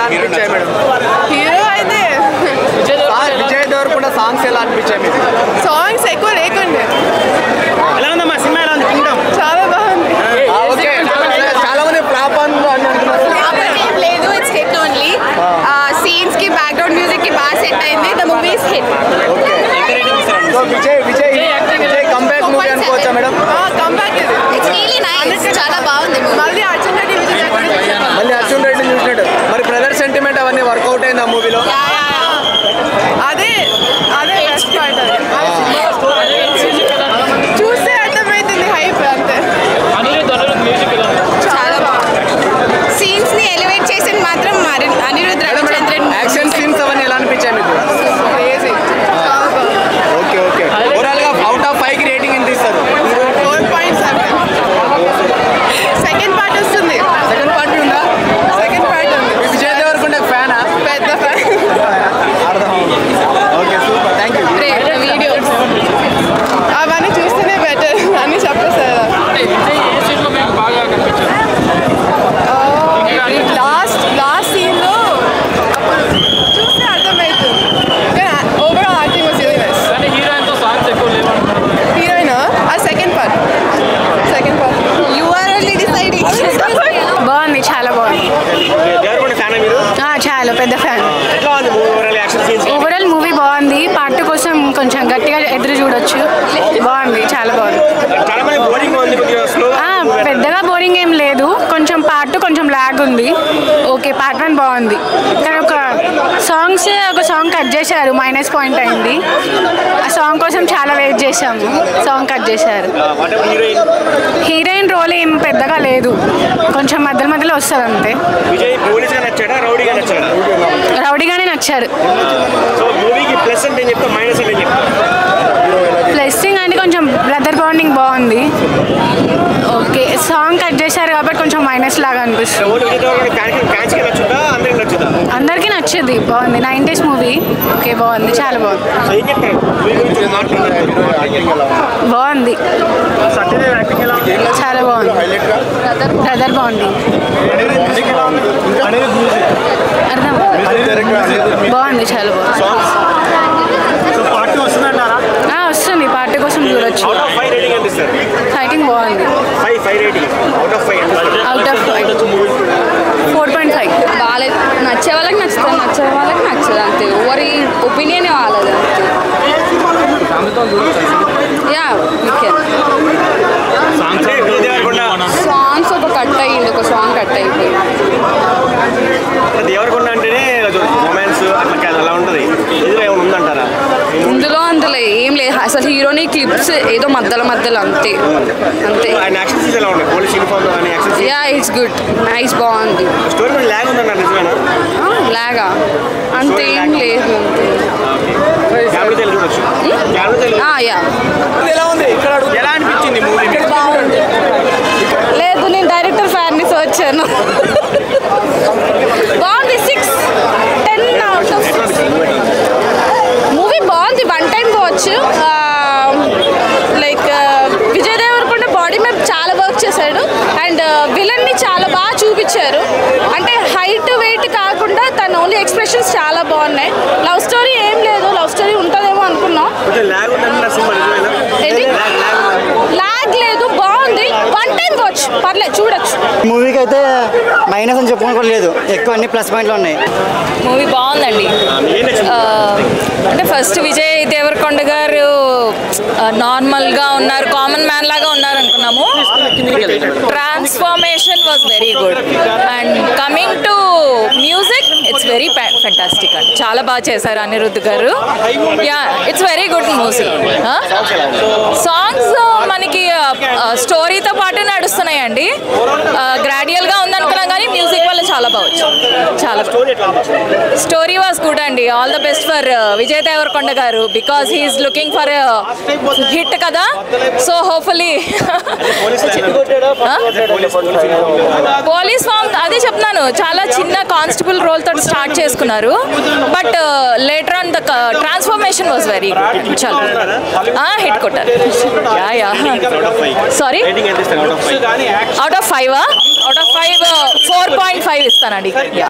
ఎలా అనిపించాయి madam? Hero అయితే విజయ్ దేవరకొండ సాంగ్స్ ఎలా అనిపించాయి మీకు? సాంగ్స్ ఎక్కువ లేకుండే. ఎలా ఉందమ్మా సినిమా? ఎలా ఉంది? కింగ్డమ్ చాలా బాగుంది. ఓకే, చాలా మంది ఫ్లాప్ అని అంటున్నారు. లేదు, ఇట్స్ హిట్ ఓన్లీ. సీన్స్ కి బ్యాక్గ్రౌండ్ మ్యూజిక్ కి బాగా సెట్ అయింది. The movie is hit. Okay, so Vijay comeback movie అనుకోవచ్చా మేడం? కంబ్యాక్ ఇది. It's really nice. చాలా బాగుంది. మళ్ళీ అర్జున్ రెడ్డి చూసినట్టు మరి బ్రదర్ సెంటిమెంట్ అవన్నీ వర్కౌట్ అయింది ఆ మూవీలో? అదే బెస్ట్ పార్ట్. చూస్తే అర్థమవుతుంది హైప్ అంతే. చాలా బాగుంది. సీన్స్ ని ఎలివేట్ చేసింది మాత్రం అనిరుద్ధ్ రవిచంద్రన్. యాక్షన్ సీన్స్ అవన్నీ ఎలా అనిపించాయి మీకు? క్రేజీ. ఓకే ఓవరాల్ గా అవుట్ ఆఫ్ 5 కి రేటింగ్ ఎంత ఇస్తారు? 4.7. సెకండ్ పార్ట్ వస్తుంది. సెకండ్ పార్ట్ ఉందా? సెకండ్ పార్ట్ ఉంది. విజయ్ దేవరకొండ ఫ్యానా? పెద్ద fan. Okay, super, thank you. Video అవన్నీ చూస్తేనే బెటర్ అన్ని చెప్పేస్తారు. లాస్ట్ సీన్ లో చూస్తే అర్థమవుతుంది. Overall acting was really nice. Heroine ఆ second part. You are only deciding. బాగుంది, చాలా బాగుంది. దేవరకొండ ఫ్యానా మీరు? చాలా పెద్ద ఫ్యాన్. ఎట్లా ఉంది overall action scenes? Overall movie బాగుంది. పార్ట్ కోసం కొంచెం గట్టిగా ఎదురు చూడొచ్చు. బాగుంది, చాలా బాగుంది. చాలా మంది బోరింగ్ ఉంది, కొద్దిగా స్లో. పెద్దగా బోరింగ్ ఏం లేదు. కొంచెం పార్ట్ కొంచెం ల్యాగ్ ఉంది. ఓకే, పార్ట్ 1 బాగుంది. కానీ ఒక సాంగ్ కట్ చేశారు, మైనస్ పాయింట్ అయింది. ఆ సాంగ్ కోసం చాలా వెయిట్ చేశాము. సాంగ్ కట్ చేశారు. హీరోయిన్ రోల్ ఏం పెద్దగా లేదు, కొంచెం మధ్యలో వస్తుంది అంతే. విజయ్ పోలీస్ గా నచ్చాడా, రౌడీగా నచ్చాడా? రౌడీగానే నచ్చారు. సో మూవీకి ప్లస్ అంటే ఏం చెప్తా, మైనస్ అంటే ఏం చెప్తా? ప్లస్సింగ్ అంటే కొంచెం బ్రదర్ బాండింగ్ బాగుంది. ఓకే, సాంగ్ కట్ చేశారు కాబట్టి కొంచెం మైనస్ లాగా అనిపిస్తుంది. అందరికీ నచ్చింది. బాగుంది, 90s మూవీ. ఓకే, బాగుంది, చాలా బాగుంది. బాగుంది, చాలా బాగుంది. బ్రదర్ బాండింగ్ అర్థం. బాగుంది, చాలా బాగుంది. వస్తుంది, పార్టీ కోసం చూడొచ్చు. ఫైటింగ్ బాగుంది. Out of 5 4.5. బాగాలేదు. నచ్చే వాళ్ళకి నచ్చుతుంది, నచ్చే వాళ్ళకి నచ్చదు అంతే. ఎవరి ఒపీనియన్ వాళ్ళది అంతే. యా, సాంగ్స్ ఒక కట్ అయ్యింది, ఒక సాంగ్ కట్ అయిపోయింది. దేవరకొండ అంటేనే రొమాన్స్ అలా ఉంటుంది. ఉందంటారా? ఇందులో అందులో ఏం లేదు అసలు. హీరోని క్లిప్స్ ఏదో మధ్యలో అంతే. యా, ఇట్స్ గుడ్, నైస్, బాగుంది. లాగా అంతే ఏం లేదు. యా, ఎలా అనిపించింది మూవీ? బాగుంది. లేదు, నేను డైరెక్టర్ ఫ్యాన్ని వచ్చాను. బాగుంది. 6/10 అవుట్ ఆఫ్ 6. మూవీ బాగుంది, 1 time watch. Like Vijay Devarakonda body మీద చాలా వర్క్ చేశాడు అండ్ విలన్ని చాలా బాగా చూపించారు. అంటే హైట్ వెయిట్ కాకుండా తన ఓన్లీ ఎక్స్ప్రెషన్స్ చాలా బాగున్నాయి. లవ్ స్టోరీ ఏం లేదు, లవ్ స్టోరీ ఉంటుందేమో అనుకున్నాం. లాగ్ లేదు, బాగుంది. 1 టైం వాచ్, పర్లేదు, చూడొచ్చు. మూవీకి అయితే మైనస్ అని చెప్పుకోవడం లేదు, ఎక్కువ అన్ని ప్లస్ పాయింట్లు ఉన్నాయి. మూవీ బాగుందండి. అంటే ఫస్ట్ విజయ్ దేవరకొండ గారు నార్మల్గా ఉన్నారు, కామన్ మ్యాన్ లాగా ఉన్నారు అనుకున్నాము. Transformation was very good and coming to music it's very fantastic అండి. చాలా బాగా చేశారు అనిరుద్ధ్ గారు. Yeah, it's very good music. Songs మనకి స్టోరీతో పాటు నడుస్తున్నాయండి. గ్రాడ్యువల్గా ఉందనుకున్నాం కానీ మ్యూజిక్ వల్ల చాలా బాగుంది. చాలా స్టోరీ వాజ్ గుడ్ అండి. All the best for Vijay Deverakonda garu because he's looking for hit కదా. సో హోప్ఫుల్లీ పోలీస్ ఫామ్ అదే చెప్తున్నాను, చాలా చిన్న కానిస్టేబుల్ రోల్ తోటి స్టార్ట్ చేసుకున్నారు. But later on the transformation was very good. చాలా హిట్ కొట్టారు. సారీ, అవుట్ ఆఫ్ 5 4.5 ఇస్తానండి.